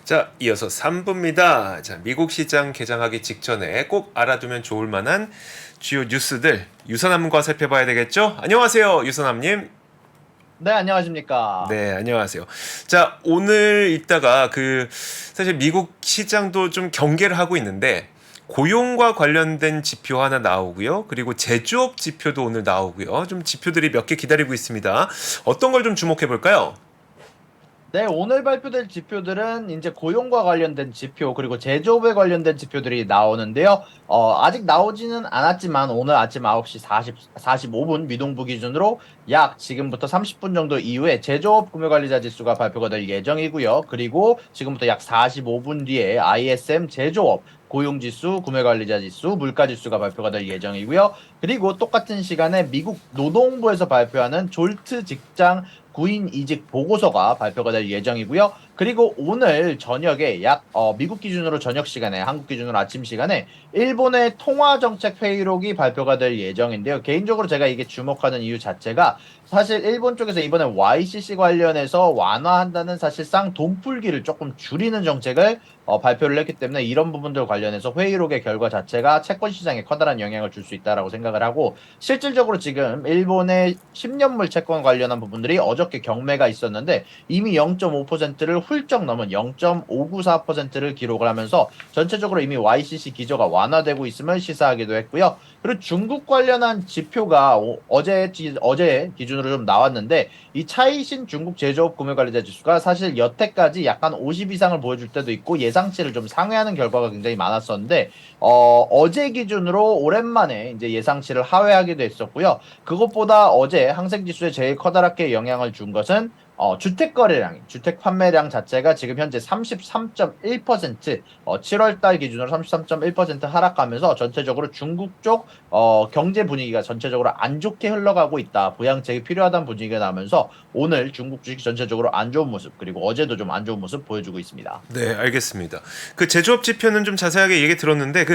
자, 이어서 3부입니다. 자, 미국 시장 개장하기 직전에 꼭 알아두면 좋을 만한 주요 뉴스들 유선남과 살펴봐야 되겠죠? 안녕하세요, 유선남님. 네, 안녕하십니까. 네, 안녕하세요. 자, 오늘 이따가 사실 미국 시장도 좀 경계를 하고 있는데 고용과 관련된 지표 하나 나오고요. 그리고 제조업 지표도 오늘 나오고요. 좀 지표들이 몇 개 기다리고 있습니다. 어떤 걸 좀 주목해 볼까요? 네, 오늘 발표될 지표들은 이제 고용과 관련된 지표, 그리고 제조업에 관련된 지표들이 나오는데요. 아직 나오지는 않았지만 오늘 아침 9시 45분 미동부 기준으로 약 지금부터 30분 정도 이후에 제조업 구매관리자 지수가 발표가 될 예정이고요. 그리고 지금부터 약 45분 뒤에 ISM 제조업 고용지수, 구매관리자 지수, 물가지수가 발표가 될 예정이고요. 그리고 똑같은 시간에 미국 노동부에서 발표하는 졸트 직장 구인 이직 보고서가 발표가 될 예정이고요. 그리고 오늘 저녁에 미국 기준으로 저녁 시간에, 한국 기준으로 아침 시간에 일본의 통화정책 회의록이 발표가 될 예정인데요. 개인적으로 제가 이게 주목하는 이유 자체가 사실 일본 쪽에서 이번에 YCC 관련해서 완화한다는 사실상 돈풀기를 조금 줄이는 정책을 발표를 했기 때문에 이런 부분들 관련해서 회의록의 결과 자체가 채권 시장에 커다란 영향을 줄 수 있다라고 생각을 하고, 실질적으로 지금 일본의 10년물 채권 관련한 부분들이 어저께 경매가 있었는데 이미 0.5%를 훌쩍 넘은 0.594%를 기록을 하면서 전체적으로 이미 YCC 기조가 완화되고 있음을 시사하기도 했고요. 그리고 중국 관련한 지표가 어제 기준으로 좀 나왔는데, 이 차이신 중국 제조업 구매관리자 지수가 사실 여태까지 약간 50 이상을 보여줄 때도 있고 예상치를 좀 상회하는 결과가 굉장히 많았었는데, 어제 기준으로 오랜만에 이제 예상치를 하회하기도 했었고요. 그것보다 어제 항생지수에 제일 커다랗게 영향을 준 것은 주택 판매량 자체가 지금 현재 33.1%, 7월 달 기준으로 33.1% 하락하면서 전체적으로 중국 쪽 경제 분위기가 전체적으로 안 좋게 흘러가고 있다. 부양책이 필요하다는 분위기가 나면서 오늘 중국 주식 전체적으로 안 좋은 모습, 그리고 어제도 좀 안 좋은 모습 보여주고 있습니다. 네, 알겠습니다. 제조업 지표는 좀 자세하게 얘기 들었는데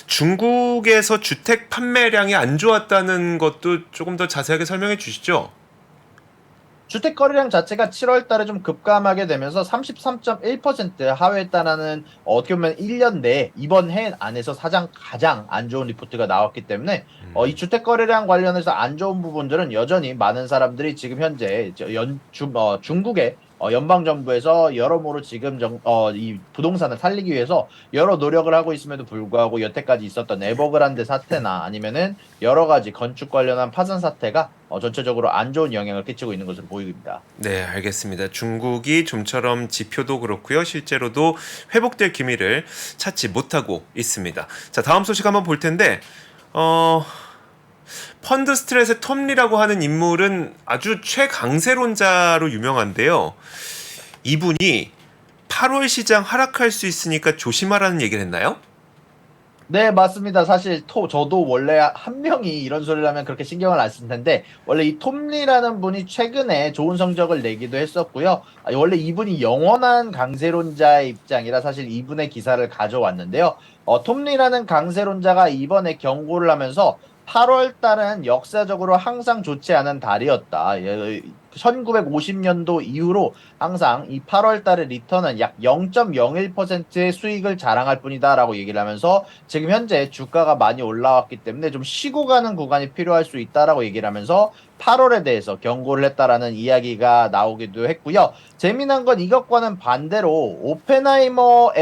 중국에서 주택 판매량이 안 좋았다는 것도 조금 더 자세하게 설명해 주시죠. 주택 거래량 자체가 7월 달에 좀 급감하게 되면서 33.1% 하회했다라는, 어떻게 보면 1년 내에 이번 해 안에서 가장 안 좋은 리포트가 나왔기 때문에 이 주택 거래량 관련해서 안 좋은 부분들은 여전히 많은 사람들이 지금 현재 중국의 연방정부에서 여러모로 지금 이 부동산을 살리기 위해서 여러 노력을 하고 있음에도 불구하고 여태까지 있었던 에버그란데 사태나 아니면은 여러 가지 건축 관련한 파산 사태가 전체적으로 안 좋은 영향을 끼치고 있는 것으로 보입니다. 네, 알겠습니다. 중국이 좀처럼 지표도 그렇고요. 실제로도 회복될 기미를 찾지 못하고 있습니다. 자, 다음 소식 한번 볼 텐데 펀드 스트레스의 톰리라고 하는 인물은 아주 최강세론자로 유명한데요. 이분이 8월 시장 하락할 수 있으니까 조심하라는 얘기를 했나요? 네, 맞습니다. 사실 저도 원래 한 명이 이런 소리를 하면 그렇게 신경을 안 쓸 텐데, 원래 이 톰리라는 분이 최근에 좋은 성적을 내기도 했었고요. 원래 이분이 영원한 강세론자의 입장이라 사실 이분의 기사를 가져왔는데요. 톰리라는 강세론자가 이번에 경고를 하면서 8월 달은 역사적으로 항상 좋지 않은 달이었다. 1950년도 이후로 항상 이 8월 달의 리턴은 약 0.01%의 수익을 자랑할 뿐이다라고 얘기를 하면서 지금 현재 주가가 많이 올라왔기 때문에 좀 쉬고 가는 구간이 필요할 수 있다라고 얘기를 하면서 8월에 대해서 경고를 했다라는 이야기가 나오기도 했고요. 재미난 건 이것과는 반대로 오펜하이머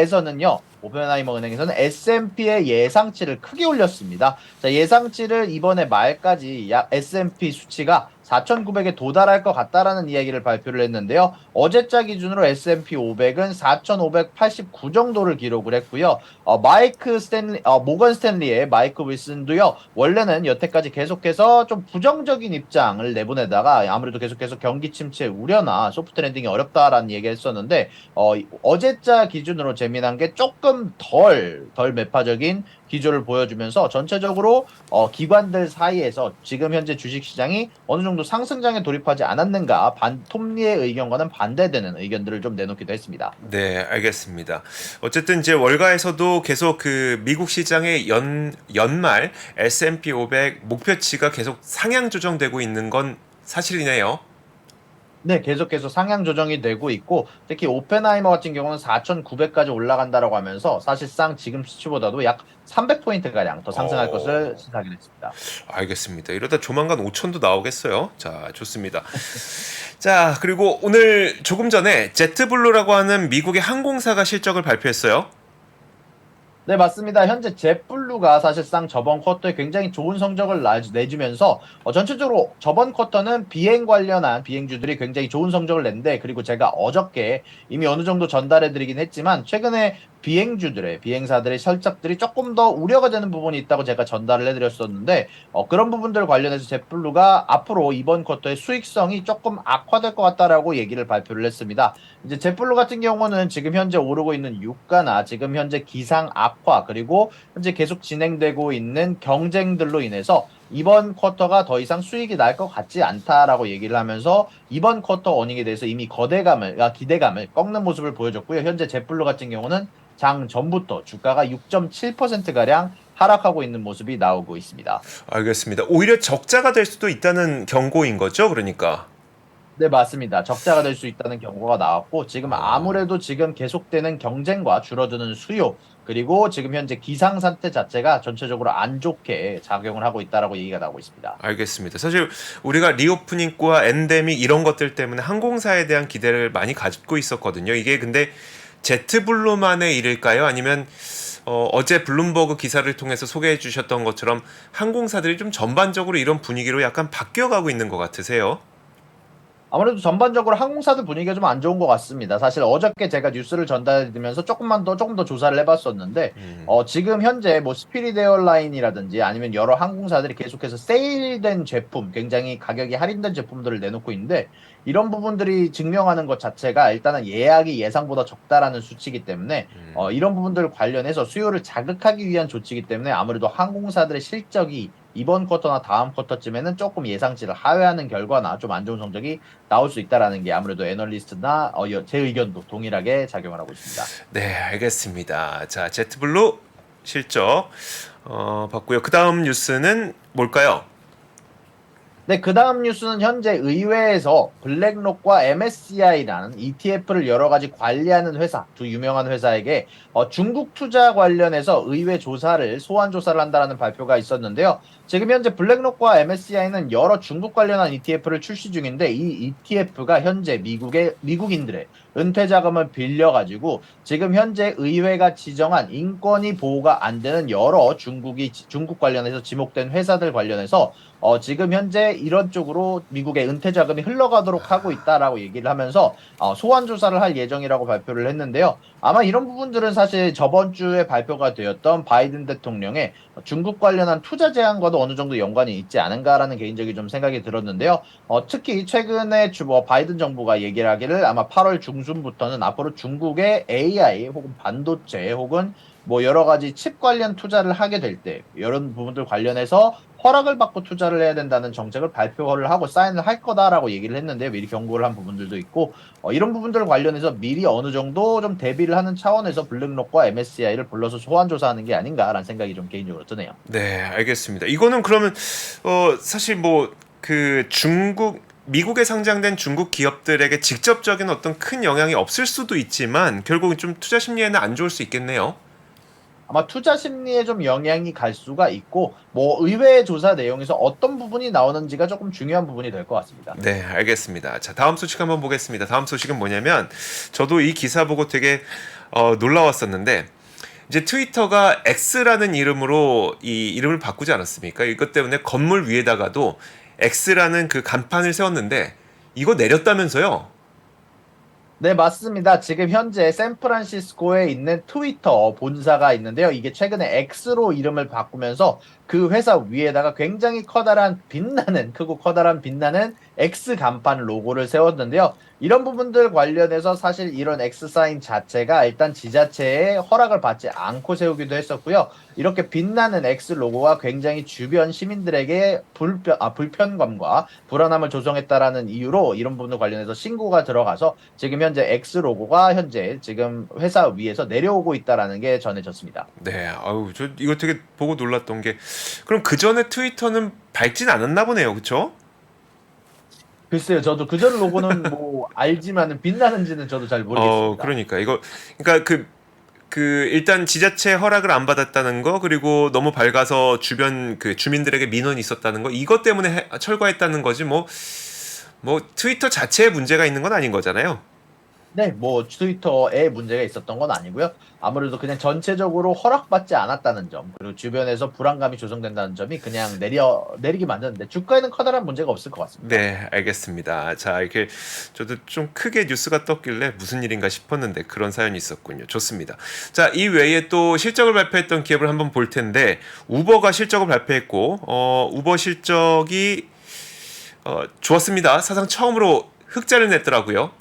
은행에서는 S&P의 예상치를 크게 올렸습니다. 자, 예상치를 이번에 말까지 약 S&P 수치가 4,900에 도달할 것 같다라는 이야기를 발표를 했는데요. 어제자 기준으로 S&P 500은 4,589 정도를 기록을 했고요. 모건 스탠리의 마이크 윌슨도요. 원래는 여태까지 계속해서 좀 부정적인 입장을 내보내다가 아무래도 계속해서 경기 침체 우려나 소프트 랜딩이 어렵다라는 얘기를 했었는데, 어제자 기준으로 재미난 게 조금 덜 매파적인 기조를 보여주면서 전체적으로 기관들 사이에서 지금 현재 주식시장이 어느 정도 상승장에 돌입하지 않았는가, 톱니의 의견과는 반대되는 의견들을 좀 내놓기도 했습니다. 네, 알겠습니다. 어쨌든 이제 월가에서도 계속 미국 시장의 연말 S&P 500 목표치가 계속 상향 조정되고 있는 건 사실이네요. 네, 계속해서 상향 조정이 되고 있고 특히 오펜하이머 같은 경우는 4,900까지 올라간다라고 하면서 사실상 지금 수치보다도 약 300포인트 가량 더 상승할 것을 어, 시사하게 됐습니다. 알겠습니다. 이러다 조만간 5천도 나오겠어요. 자, 좋습니다. 자, 그리고 오늘 조금 전에 제트블루라고 하는 미국의 항공사가 실적을 발표했어요. 네, 맞습니다. 현재 젯블루가 사실상 저번 쿼터에 굉장히 좋은 성적을 내주면서 전체적으로 저번 쿼터는 비행 관련한 비행주들이 굉장히 좋은 성적을 냈는데 그리고 제가 어저께 이미 어느 정도 전달해드리긴 했지만 최근에 비행사들의 실적들이 조금 더 우려가 되는 부분이 있다고 제가 전달을 해드렸었는데 그런 부분들 관련해서 젯블루가 앞으로 이번 쿼터의 수익성이 조금 악화될 것 같다라고 얘기를 발표를 했습니다. 이제 젯블루 같은 경우는 지금 현재 오르고 있는 유가나 지금 현재 기상 악화 그리고 현재 계속 진행되고 있는 경쟁들로 인해서 이번 쿼터가 더 이상 수익이 날 것 같지 않다라고 얘기를 하면서 이번 쿼터 어닝에 대해서 이미 기대감을 꺾는 모습을 보여줬고요. 현재 젯블루 같은 경우는 장 전부터 주가가 6.7%가량 하락하고 있는 모습이 나오고 있습니다. 알겠습니다. 오히려 적자가 될 수도 있다는 경고인 거죠, 그러니까. 네, 맞습니다. 적자가 될 수 있다는 경고가 나왔고, 지금 어, 아무래도 지금 계속되는 경쟁과 줄어드는 수요, 그리고 지금 현재 기상 상태 자체가 전체적으로 안 좋게 작용을 하고 있다라고 얘기가 나오고 있습니다. 알겠습니다. 사실 우리가 리오프닝과 엔데믹 이런 것들 때문에 항공사에 대한 기대를 많이 가지고 있었거든요. 이게 근데 제트블루만의 일일까요? 아니면 어제 블룸버그 기사를 통해서 소개해 주셨던 것처럼 항공사들이 좀 전반적으로 이런 분위기로 약간 바뀌어가고 있는 것 같으세요? 아무래도 전반적으로 항공사들 분위기가 좀 안 좋은 것 같습니다. 사실 어저께 제가 뉴스를 전달드리면서 조금 더 조사를 해봤었는데, 지금 현재 뭐 스피릿 에어라인이라든지 아니면 여러 항공사들이 계속해서 세일된 제품, 굉장히 가격이 할인된 제품들을 내놓고 있는데, 이런 부분들이 증명하는 것 자체가 일단은 예약이 예상보다 적다라는 수치이기 때문에, 이런 부분들 관련해서 수요를 자극하기 위한 조치이기 때문에 아무래도 항공사들의 실적이 이번 쿼터나 다음 쿼터쯤에는 조금 예상치를 하회하는 결과나 좀 안 좋은 성적이 나올 수 있다라는 게 아무래도 애널리스트나 제 의견도 동일하게 작용을 하고 있습니다. 네, 알겠습니다. 자, 제트블루 실적 봤고요. 그 다음 뉴스는 뭘까요? 네, 그 다음 뉴스는 현재 의회에서 블랙록과 MSCI라는 ETF를 여러 가지 관리하는 회사, 두 유명한 회사에게 중국 투자 관련해서 의회 소환 조사를 한다라는 발표가 있었는데요. 지금 현재 블랙록과 MSCI는 여러 중국 관련한 ETF를 출시 중인데 이 ETF가 현재 미국인들의 은퇴 자금을 빌려가지고 지금 현재 의회가 지정한 인권이 보호가 안 되는 여러 중국 관련해서 지목된 회사들 관련해서 지금 현재 이런 쪽으로 미국의 은퇴 자금이 흘러가도록 하고 있다라고 얘기를 하면서 소환 조사를 할 예정이라고 발표를 했는데요. 아마 이런 부분들은 사실 저번 주에 발표가 되었던 바이든 대통령의 중국 관련한 투자 제한과도 어느 정도 연관이 있지 않은가라는 개인적인 좀 생각이 들었는데요. 특히 최근에 바이든 정부가 얘기를 하기를 아마 8월 중순부터는 앞으로 중국의 AI 혹은 반도체 혹은 뭐 여러 가지 칩 관련 투자를 하게 될 때 이런 부분들 관련해서 허락을 받고 투자를 해야 된다는 정책을 발표를 하고 사인을 할 거다라고 얘기를 했는데 미리 경고를 한 부분들도 있고 이런 부분들 관련해서 미리 어느 정도 좀 대비를 하는 차원에서 블랙록과 MSCI를 불러서 소환 조사하는 게 아닌가라는 생각이 좀 개인적으로 드네요. 네, 알겠습니다. 이거는 그러면 사실 뭐 그 미국에 상장된 중국 기업들에게 직접적인 어떤 큰 영향이 없을 수도 있지만 결국은 좀 투자 심리에는 안 좋을 수 있겠네요. 아마 투자 심리에 좀 영향이 갈 수가 있고 뭐 의회 조사 내용에서 어떤 부분이 나오는지가 조금 중요한 부분이 될 것 같습니다. 네, 알겠습니다. 자, 다음 소식 한번 보겠습니다. 다음 소식은 뭐냐면 저도 이 기사 보고 되게 놀라웠었는데 이제 트위터가 X라는 이름으로 이 이름을 바꾸지 않았습니까? 이것 때문에 건물 위에다가도 X라는 그 간판을 세웠는데 이거 내렸다면서요? 네, 맞습니다. 지금 현재 샌프란시스코에 있는 트위터 본사가 있는데요. 이게 최근에 X로 이름을 바꾸면서 그 회사 위에다가 굉장히 크고 커다란 빛나는 X 간판 로고를 세웠는데요. 이런 부분들 관련해서 사실 이런 X 사인 자체가 일단 지자체의 허락을 받지 않고 세우기도 했었고요. 이렇게 빛나는 X 로고가 굉장히 주변 시민들에게 불편감과 불안함을 조성했다라는 이유로 이런 부분들 관련해서 신고가 들어가서 지금 현재 X 로고가 현재 지금 회사 위에서 내려오고 있다라는 게 전해졌습니다. 네, 아유, 저 이거 되게 보고 놀랐던 게 그럼 그 전에 트위터는 밟진 않았나 보네요, 그렇죠? 글쎄요, 저도 그전 로고는 뭐 알지만은 빛나는지는 저도 잘 모르겠습니다. 그러니까 이거 그러니까 그 일단 지자체 허락을 안 받았다는 거 그리고 너무 밝아서 주변 그 주민들에게 민원이 있었다는 거 이것 때문에 철거했다는 거지 뭐 트위터 자체에 문제가 있는 건 아닌 거잖아요. 네, 뭐 트위터에 문제가 있었던 건 아니고요. 아무래도 그냥 전체적으로 허락받지 않았다는 점, 그리고 주변에서 불안감이 조성된다는 점이 그냥 내리게 만드는데 주가에는 커다란 문제가 없을 것 같습니다. 네, 알겠습니다. 자, 이렇게 저도 좀 크게 뉴스가 떴길래 무슨 일인가 싶었는데 그런 사연이 있었군요. 좋습니다. 자, 이 외에 또 실적을 발표했던 기업을 한번 볼 텐데 우버가 실적을 발표했고 우버 실적이 좋았습니다. 사상 처음으로 흑자를 냈더라고요.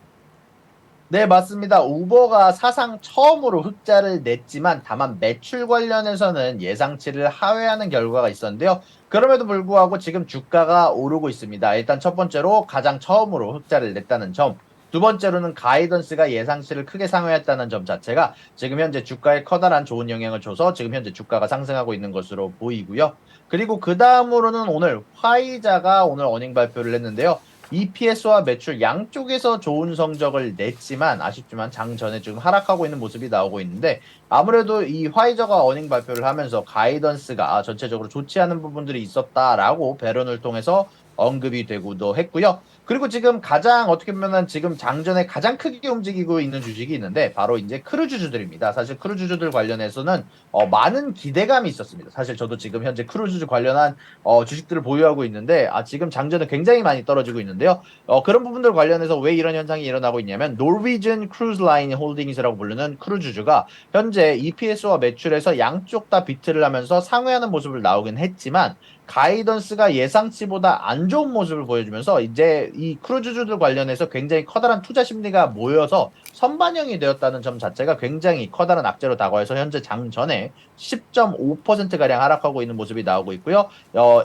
네, 맞습니다. 우버가 사상 처음으로 흑자를 냈지만 다만 매출 관련해서는 예상치를 하회하는 결과가 있었는데요. 그럼에도 불구하고 지금 주가가 오르고 있습니다. 일단 첫 번째로 가장 처음으로 흑자를 냈다는 점. 두 번째로는 가이던스가 예상치를 크게 상회했다는 점 자체가 지금 현재 주가에 커다란 좋은 영향을 줘서 지금 현재 주가가 상승하고 있는 것으로 보이고요. 그리고 그 다음으로는 오늘 화이자가 오늘 어닝 발표를 했는데요. EPS와 매출 양쪽에서 좋은 성적을 냈지만 아쉽지만 장 전에 지금 하락하고 있는 모습이 나오고 있는데 아무래도 이 화이저가 어닝 발표를 하면서 가이던스가 전체적으로 좋지 않은 부분들이 있었다라고 배론을 통해서 언급이 되고도 했고요. 그리고 지금 가장 어떻게 보면은 지금 장전에 가장 크게 움직이고 있는 주식이 있는데 바로 이제 크루즈주들입니다. 사실 크루즈주들 관련해서는 많은 기대감이 있었습니다. 사실 저도 지금 현재 크루즈주 관련한 주식들을 보유하고 있는데 지금 장전은 굉장히 많이 떨어지고 있는데요. 그런 부분들 관련해서 왜 이런 현상이 일어나고 있냐면 노르웨이전 크루즈 라인 홀딩스라고 부르는 크루즈주가 현재 EPS와 매출에서 양쪽 다 비트를 하면서 상회하는 모습을 나오긴 했지만 가이던스가 예상치보다 안 좋은 모습을 보여주면서 이제 이 크루즈주들 관련해서 굉장히 커다란 투자 심리가 모여서 선반영이 되었다는 점 자체가 굉장히 커다란 악재로 다가와서 현재 장 전에 10.5%가량 하락하고 있는 모습이 나오고 있고요.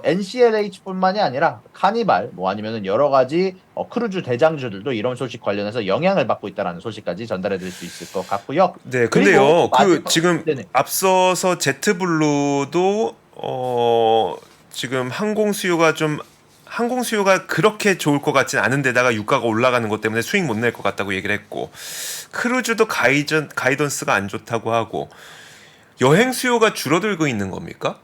NCLH뿐만이 아니라 카니발 뭐 아니면은 여러 가지 크루즈 대장주들도 이런 소식 관련해서 영향을 받고 있다는 소식까지 전달해 드릴 수 있을 것 같고요. 네, 그리고 근데요, 지금 네네. 앞서서 제트블루도 지금 항공 수요가 그렇게 좋을 것 같진 않은데다가 유가가 올라가는 것 때문에 수익 못 낼 것 같다고 얘기를 했고 크루즈도 가이던스가 안 좋다고 하고 여행 수요가 줄어들고 있는 겁니까?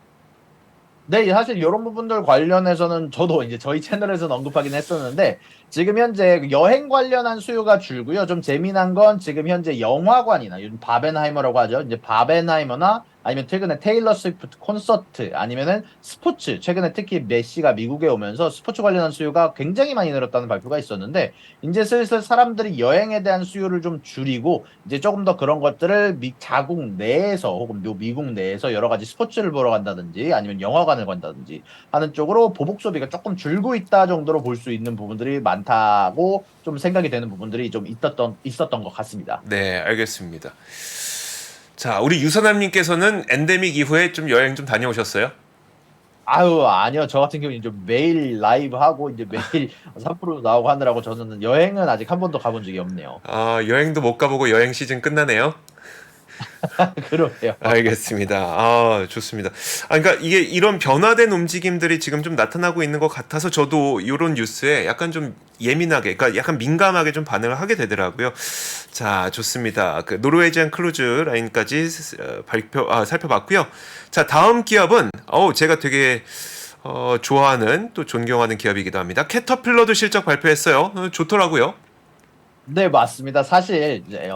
네, 사실 이런 부분들 관련해서는 저도 이제 저희 채널에서는 언급하긴 했었는데 지금 현재 여행 관련한 수요가 줄고요. 좀 재미난 건 지금 현재 영화관이나 요즘 바벤하이머라고 하죠. 이제 바벤하이머나 아니면 최근에 테일러 스위프트 콘서트 아니면은 스포츠 최근에 특히 메시가 미국에 오면서 스포츠 관련한 수요가 굉장히 많이 늘었다는 발표가 있었는데 이제 슬슬 사람들이 여행에 대한 수요를 좀 줄이고 이제 조금 더 그런 것들을 자국 내에서 혹은 미국 내에서 여러 가지 스포츠를 보러 간다든지 아니면 영화관을 간다든지 하는 쪽으로 보복 소비가 조금 줄고 있다 정도로 볼 수 있는 부분들이 많다고 좀 생각이 되는 부분들이 좀 있었던 것 같습니다. 네, 알겠습니다. 자, 우리 유선남님께서는 엔데믹 이후에 좀 여행 좀 다녀오셨어요? 아유, 아니요. 저 같은 경우는 좀 매일 라이브 하고 이제 매일 3% 나오고 하느라고 저는 여행은 아직 한 번도 가본 적이 없네요. 여행도 못 가보고 여행 시즌 끝나네요. 그러게요. 알겠습니다. 좋습니다. 그러니까 이게 이런 변화된 움직임들이 지금 좀 나타나고 있는 것 같아서 저도 이런 뉴스에 약간 좀 예민하게, 그러니까 약간 민감하게 좀 반응을 하게 되더라고요. 자, 좋습니다. 그 노르웨이지안 크루즈 라인까지 살펴봤고요. 자, 다음 기업은 제가 되게 좋아하는 또 존경하는 기업이기도 합니다. 캐터필러도 실적 발표했어요. 좋더라고요. 네, 맞습니다. 사실 이제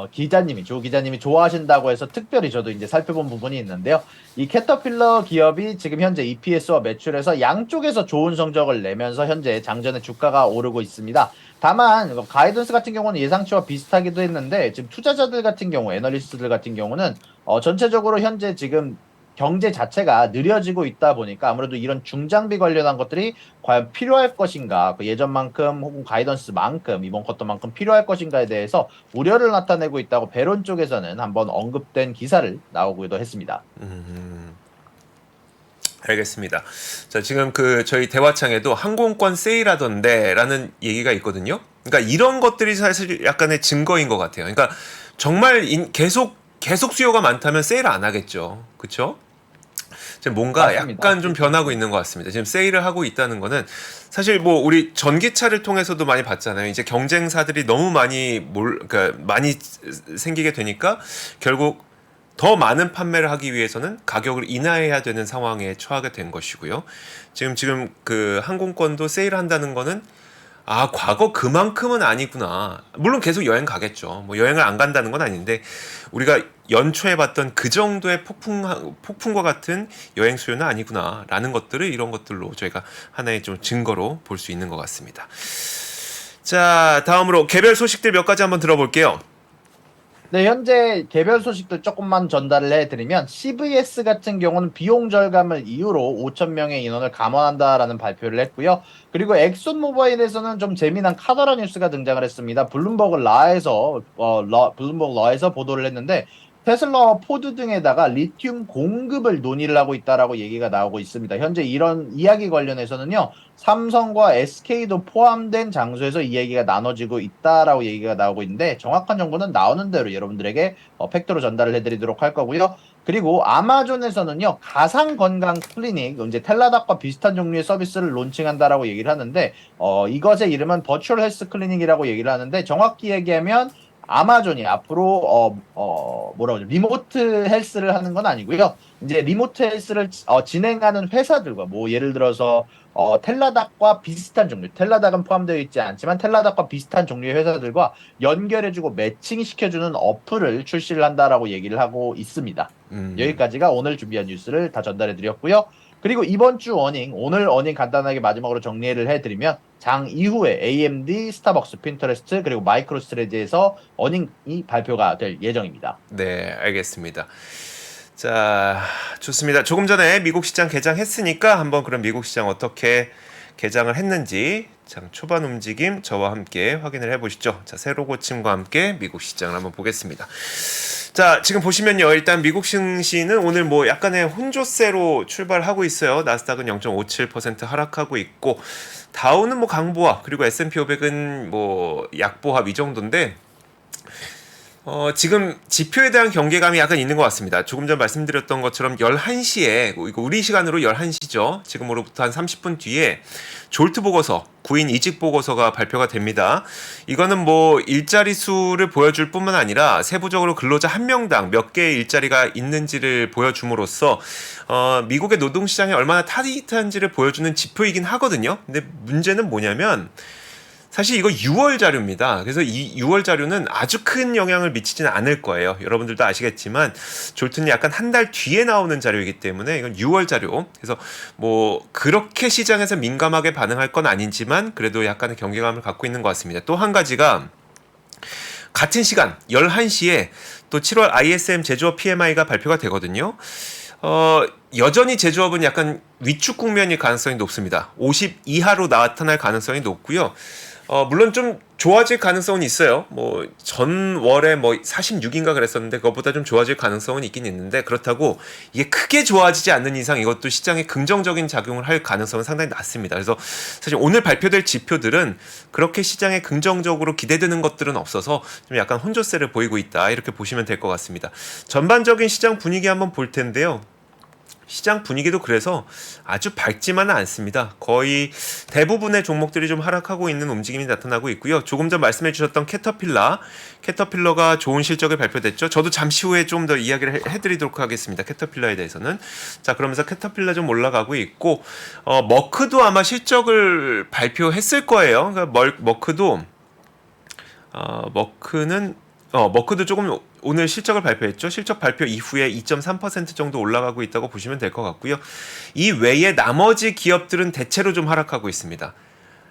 조 기자님이 좋아하신다고 해서 특별히 저도 이제 살펴본 부분이 있는데요. 이 캐터필러 기업이 지금 현재 EPS와 매출에서 양쪽에서 좋은 성적을 내면서 현재 장전의 주가가 오르고 있습니다. 다만 가이던스 같은 경우는 예상치와 비슷하기도 했는데 지금 투자자들 같은 경우, 애널리스트들 같은 경우는 전체적으로 현재 지금 경제 자체가 느려지고 있다 보니까 아무래도 이런 중장비 관련한 것들이 과연 필요할 것인가, 그 예전만큼 혹은 가이던스만큼 이번 쿼터만큼 필요할 것인가에 대해서 우려를 나타내고 있다고 배론 쪽에서는 한번 언급된 기사를 나오기도 했습니다. 알겠습니다. 자, 지금 저희 대화창에도 항공권 세일하던데라는 얘기가 있거든요. 그러니까 이런 것들이 사실 약간의 증거인 것 같아요. 그러니까 정말 계속 수요가 많다면 세일 안 하겠죠. 그렇죠? 지금 뭔가 맞습니다. 약간 좀 변하고 있는 것 같습니다. 지금 세일을 하고 있다는 거는 사실 뭐 우리 전기차를 통해서도 많이 봤잖아요. 이제 경쟁사들이 너무 그러니까 많이 생기게 되니까 결국 더 많은 판매를 하기 위해서는 가격을 인하해야 되는 상황에 처하게 된 것이고요. 지금 그 항공권도 세일한다는 거는 과거 그만큼은 아니구나. 물론 계속 여행 가겠죠. 뭐 여행을 안 간다는 건 아닌데 우리가 연초에 봤던 그 정도의 폭풍과 같은 여행 수요는 아니구나라는 것들을 이런 것들로 저희가 하나의 좀 증거로 볼 수 있는 것 같습니다. 자, 다음으로 개별 소식들 몇 가지 한번 들어볼게요. 네, 현재 개별 소식도 조금만 전달을 해드리면 CVS 같은 경우는 비용 절감을 이유로 5천 명의 인원을 감원한다라는 발표를 했고요. 그리고 엑손 모바일에서는 좀 재미난 카더라 뉴스가 등장을 했습니다. 블룸버그 러에서 보도를 했는데 테슬라와 포드 등에다가 리튬 공급을 논의를 하고 있다라고 얘기가 나오고 있습니다. 현재 이런 이야기 관련해서는요, 삼성과 SK도 포함된 장소에서 이 얘기가 나눠지고 있다라고 얘기가 나오고 있는데 정확한 정보는 나오는 대로 여러분들에게 팩트로 전달을 해드리도록 할 거고요. 그리고 아마존에서는요, 가상 건강 클리닉, 이제 텔라닥과 비슷한 종류의 서비스를 론칭한다라고 얘기를 하는데 이것의 이름은 버추얼 헬스 클리닉이라고 얘기를 하는데 정확히 얘기하면 아마존이 앞으로 뭐라고 하죠? 리모트 헬스를 하는 건 아니고요. 이제 리모트 헬스를 진행하는 회사들과 뭐 예를 들어서 텔라닥과 비슷한 종류, 텔라닥은 포함되어 있지 않지만 텔라닥과 비슷한 종류의 회사들과 연결해주고 매칭시켜주는 어플을 출시를 한다라고 얘기를 하고 있습니다. 여기까지가 오늘 준비한 뉴스를 다 전달해드렸고요. 그리고 이번 주 어닝, 오늘 어닝 간단하게 마지막으로 정리를 해드리면 장 이후에 AMD, 스타벅스, 핀터레스트 그리고 마이크로스트레지에서 어닝이 발표가 될 예정입니다. 네, 알겠습니다. 자, 좋습니다. 조금 전에 미국 시장 개장했으니까 한번 그럼 미국 시장 어떻게 개장을 했는지 장 초반 움직임 저와 함께 확인을 해보시죠. 자, 새로 고침과 함께 미국 시장을 한번 보겠습니다. 자, 지금 보시면요. 일단 미국 증시는 오늘 뭐 약간의 혼조세로 출발하고 있어요. 나스닥은 0.57% 하락하고 있고 다우는 뭐 강보합 그리고 S&P 500은 뭐 약보합 이 정도인데 지금 지표에 대한 경계감이 약간 있는 것 같습니다. 조금 전 말씀드렸던 것처럼 11시에, 이거 우리 시간으로 11시죠. 지금으로부터 한 30분 뒤에 졸트 보고서, 구인 이직 보고서가 발표가 됩니다. 이거는 뭐 일자리 수를 보여줄 뿐만 아니라 세부적으로 근로자 한 명당 몇 개의 일자리가 있는지를 보여줌으로써 미국의 노동시장이 얼마나 타이트한지를 보여주는 지표이긴 하거든요. 근데 문제는 뭐냐면 사실 이거 6월 자료입니다. 그래서 이 6월 자료는 아주 큰 영향을 미치지는 않을 거예요. 여러분들도 아시겠지만 졸트는 약간 한 달 뒤에 나오는 자료이기 때문에 이건 6월 자료. 그래서 뭐 그렇게 시장에서 민감하게 반응할 건 아니지만 그래도 약간의 경계감을 갖고 있는 것 같습니다. 또 한 가지가 같은 시간 11시에 또 7월 ISM 제조업 PMI가 발표가 되거든요. 여전히 제조업은 약간 위축 국면일 가능성이 높습니다. 50 이하로 나타날 가능성이 높고요. 물론 좀 좋아질 가능성은 있어요. 뭐 전월에 뭐 46인가 그랬었는데 그것보다 좀 좋아질 가능성은 있긴 있는데 그렇다고 이게 크게 좋아지지 않는 이상 이것도 시장에 긍정적인 작용을 할 가능성은 상당히 낮습니다. 그래서 사실 오늘 발표될 지표들은 그렇게 시장에 긍정적으로 기대되는 것들은 없어서 좀 약간 혼조세를 보이고 있다 이렇게 보시면 될 것 같습니다. 전반적인 시장 분위기 한번 볼 텐데요. 시장 분위기도 그래서 아주 밝지만은 않습니다. 거의 대부분의 종목들이 좀 하락하고 있는 움직임이 나타나고 있고요. 조금 전 말씀해 주셨던 캐터필러가 좋은 실적을 발표됐죠. 저도 잠시 후에 좀 더 이야기를 해드리도록 하겠습니다. 캐터필러에 대해서는. 자, 그러면서 캐터필러 좀 올라가고 있고 머크도 아마 실적을 발표했을 거예요. 그러니까 머크도 조금 오늘 실적을 발표했죠. 실적 발표 이후에 2.3% 정도 올라가고 있다고 보시면 될 것 같고요. 이 외에 나머지 기업들은 대체로 좀 하락하고 있습니다.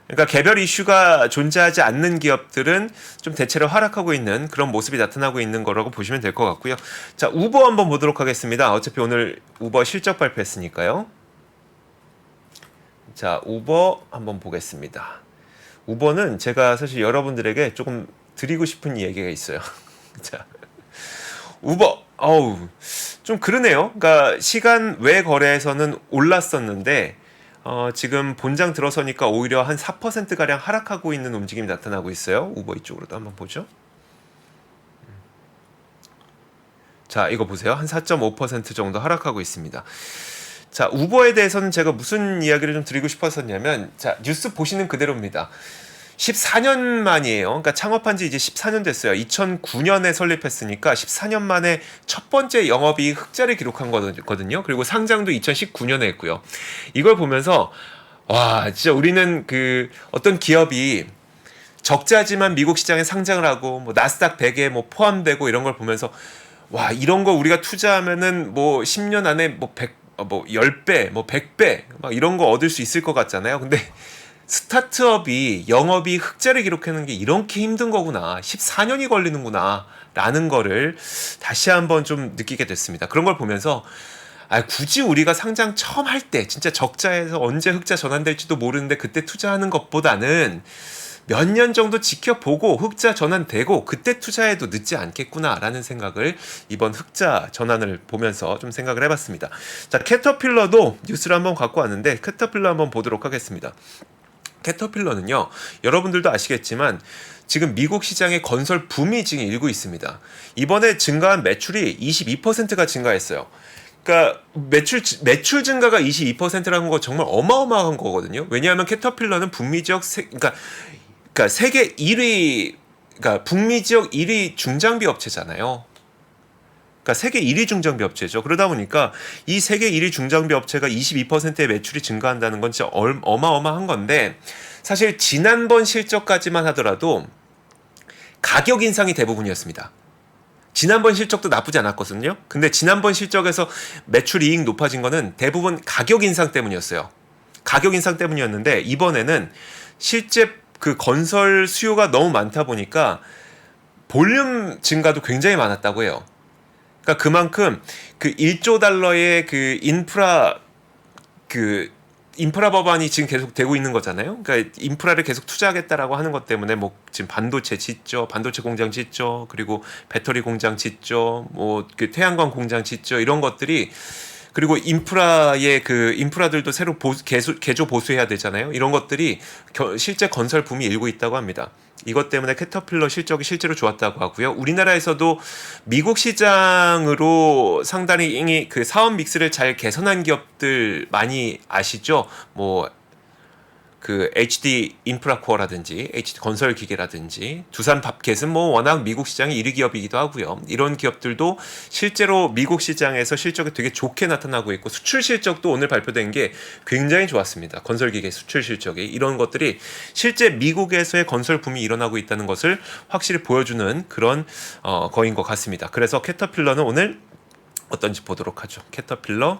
그러니까 개별 이슈가 존재하지 않는 기업들은 좀 대체로 하락하고 있는 그런 모습이 나타나고 있는 거라고 보시면 될 것 같고요. 자, 우버 한번 보도록 하겠습니다. 어차피 오늘 우버 실적 발표했으니까요. 자, 우버 한번 보겠습니다. 우버는 제가 사실 여러분들에게 조금 드리고 싶은 얘기가 있어요. 자, 우버, 좀 그러네요. 그러니까 시간 외 거래에서는 올랐었는데 지금 본장 들어서니까 오히려 한 4%가량 하락하고 있는 움직임이 나타나고 있어요. 우버 이쪽으로도 한번 보죠. 자, 이거 보세요. 한 4.5% 정도 하락하고 있습니다. 자, 우버에 대해서는 제가 무슨 이야기를 좀 드리고 싶었었냐면, 자, 뉴스 보시는 그대로입니다. 14년 만이에요. 그러니까 창업한 지 이제 14년 됐어요. 2009년에 설립했으니까 14년 만에 첫 번째 영업이익 흑자를 기록한 거거든요. 그리고 상장도 2019년에 했고요. 이걸 보면서 와, 진짜 우리는 그 어떤 기업이 적자지만 미국 시장에 상장을 하고 뭐 나스닥 100에 뭐 포함되고 이런 걸 보면서 와, 이런 거 우리가 투자하면은 뭐 10년 안에 뭐 100, 뭐 10배, 뭐 100배 막 이런 거 얻을 수 있을 것 같잖아요. 근데 스타트업이 영업이 흑자를 기록하는 게 이렇게 힘든 거구나. 14년이 걸리는구나. 라는 거를 다시 한번 좀 느끼게 됐습니다. 그런 걸 보면서 굳이 우리가 상장 처음 할 때 진짜 적자에서 언제 흑자 전환될지도 모르는데 그때 투자하는 것보다는 몇 년 정도 지켜보고 흑자 전환되고 그때 투자해도 늦지 않겠구나라는 생각을 이번 흑자 전환을 보면서 좀 생각을 해봤습니다. 자, 캐터필러도 뉴스를 한번 갖고 왔는데 캐터필러 한번 보도록 하겠습니다. 캐터필러는요, 여러분들도 아시겠지만 지금 미국 시장의 건설 붐이 지금 일고 있습니다. 이번에 증가한 매출이 22%가 증가했어요. 그러니까 매출 증가가 22%라는 거 정말 어마어마한 거거든요. 왜냐하면 캐터필러는 북미 지역 그러니까 세계 1위, 그러니까 북미 지역 1위 중장비 업체잖아요. 그러니까 세계 1위 중장비 업체죠. 그러다 보니까 이 세계 1위 중장비 업체가 22%의 매출이 증가한다는 건 진짜 어마어마한 건데, 사실 지난번 실적까지만 하더라도 가격 인상이 대부분이었습니다. 지난번 실적도 나쁘지 않았거든요. 근데 지난번 실적에서 매출 이익 높아진 거는 대부분 가격 인상 때문이었어요. 가격 인상 때문이었는데 이번에는 실제 그 건설 수요가 너무 많다 보니까 볼륨 증가도 굉장히 많았다고 해요. 그러니까 그만큼 그 1조 달러의 그 인프라 법안이 지금 계속 되고 있는 거잖아요. 그러니까 인프라를 계속 투자하겠다라고 하는 것 때문에 뭐 지금 반도체 짓죠, 반도체 공장 짓죠, 그리고 배터리 공장 짓죠, 뭐 그 태양광 공장 짓죠, 이런 것들이, 그리고 인프라들도 새로 개조 보수해야 되잖아요. 이런 것들이 실제 건설 붐이 일고 있다고 합니다. 이것 때문에 캐터필러 실적이 실제로 좋았다고 하고요. 우리나라에서도 미국 시장으로 상당히 그 사업 믹스를 잘 개선한 기업들 많이 아시죠? 뭐 그 HD 인프라코어라든지 HD 건설기계라든지 두산 밥켓은 뭐 워낙 미국 시장의 1위 기업이기도 하고요. 이런 기업들도 실제로 미국 시장에서 실적이 되게 좋게 나타나고 있고, 수출 실적도 오늘 발표된 게 굉장히 좋았습니다. 건설기계 수출 실적이, 이런 것들이 실제 미국에서의 건설 붐이 일어나고 있다는 것을 확실히 보여주는 그런 거인 것 같습니다. 그래서 캐터필러는 오늘 어떤지 보도록 하죠. 캐터필러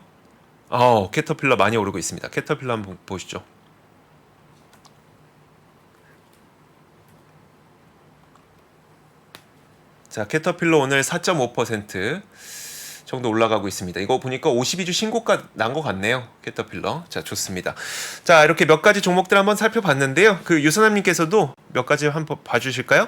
많이 오르고 있습니다. 캐터필러 한번 보시죠. 자, 캐터필러 오늘 4.5% 정도 올라가고 있습니다. 이거 보니까 52주 신고가 난 것 같네요. 캐터필러. 자, 좋습니다. 자, 이렇게 몇 가지 종목들 한번 살펴봤는데요. 그 유선남님께서도 몇 가지 한번 봐주실까요?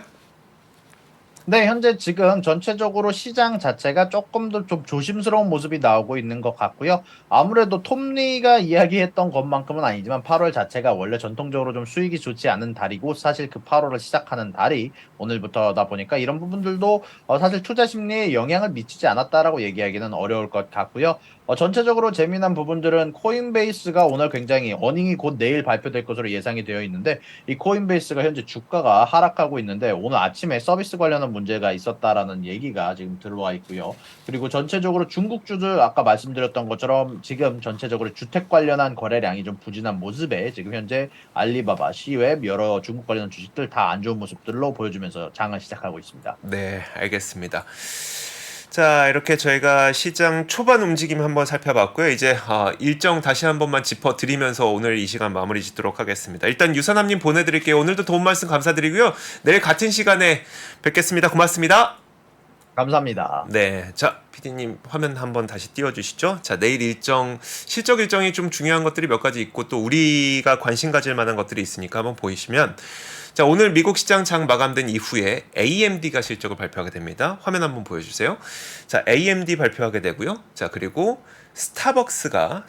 네, 현재 지금 전체적으로 시장 자체가 조금 더 좀 조심스러운 모습이 나오고 있는 것 같고요. 아무래도 톱니가 이야기했던 것만큼은 아니지만 8월 자체가 원래 전통적으로 좀 수익이 좋지 않은 달이고, 사실 그 8월을 시작하는 달이 오늘부터다 보니까 이런 부분들도 사실 투자 심리에 영향을 미치지 않았다라고 얘기하기는 어려울 것 같고요. 전체적으로 재미난 부분들은 코인베이스가 오늘 굉장히 어닝이 곧 내일 발표될 것으로 예상이 되어 있는데, 이 코인베이스가 현재 주가가 하락하고 있는데 오늘 아침에 서비스 관련한 문제가 있었다라는 얘기가 지금 들어와 있고요. 그리고 전체적으로 중국주들 아까 말씀드렸던 것처럼 지금 전체적으로 주택 관련한 거래량이 좀 부진한 모습에 지금 현재 알리바바, C웹 여러 중국 관련 주식들 다 안 좋은 모습들로 보여주면서 장을 시작하고 있습니다. 네, 알겠습니다. 자, 이렇게 저희가 시장 초반 움직임 한번 살펴봤고요. 이제 일정 다시 한 번만 짚어드리면서 오늘 이 시간 마무리 짓도록 하겠습니다. 일단 유선남님 보내드릴게요. 오늘도 도움 말씀 감사드리고요. 내일 같은 시간에 뵙겠습니다. 고맙습니다. 감사합니다. 네, 자, PD님 화면 한번 다시 띄워주시죠. 자, 내일 실적 일정이 좀 중요한 것들이 몇 가지 있고 또 우리가 관심 가질 만한 것들이 있으니까 한번 보이시면, 자, 오늘 미국 시장 장 마감된 이후에 AMD가 실적을 발표하게 됩니다. 화면 한번 보여주세요. 자, AMD 발표하게 되고요. 자, 그리고 스타벅스가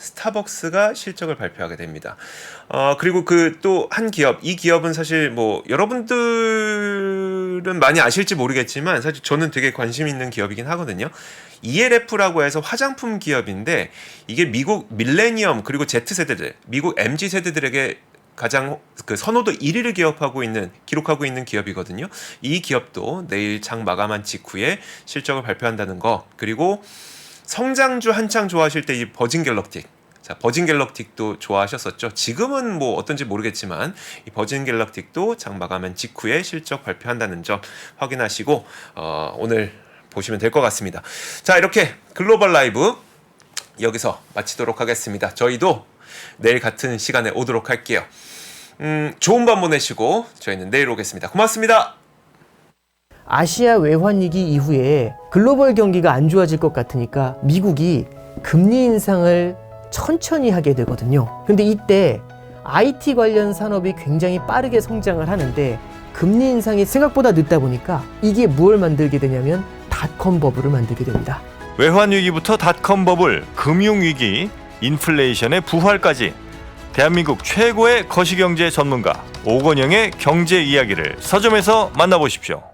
실적을 발표하게 됩니다. 그리고 그 또 한 기업, 이 기업은 사실 뭐 여러분들은 많이 아실지 모르겠지만 사실 저는 되게 관심 있는 기업이긴 하거든요. ELF라고 해서 화장품 기업인데 이게 미국 밀레니엄 그리고 Z세대들, 미국 MZ세대들에게 가장 그 선호도 1위를 기록하고 있는 기업이거든요. 이 기업도 내일 장 마감한 직후에 실적을 발표한다는 거. 그리고 성장주 한창 좋아하실 때 이 버진 갤럭틱. 자, 버진 갤럭틱도 좋아하셨었죠. 지금은 뭐 어떤지 모르겠지만 이 버진 갤럭틱도 장 마감한 직후에 실적 발표한다는 점 확인하시고 오늘 보시면 될 것 같습니다. 자, 이렇게 글로벌 라이브 여기서 마치도록 하겠습니다. 저희도 내일 같은 시간에 오도록 할게요. 좋은 밤 보내시고 저희는 내일 오겠습니다. 고맙습니다. 아시아 외환위기 이후에 글로벌 경기가 안 좋아질 것 같으니까 미국이 금리 인상을 천천히 하게 되거든요. 근데 이때 IT 관련 산업이 굉장히 빠르게 성장을 하는데 금리 인상이 생각보다 늦다 보니까 이게 무엇을 만들게 되냐면 닷컴 버블을 만들게 됩니다. 외환위기부터 닷컴 버블, 금융위기, 인플레이션의 부활까지 대한민국 최고의 거시경제 전문가 오건영의 경제 이야기를 서점에서 만나보십시오.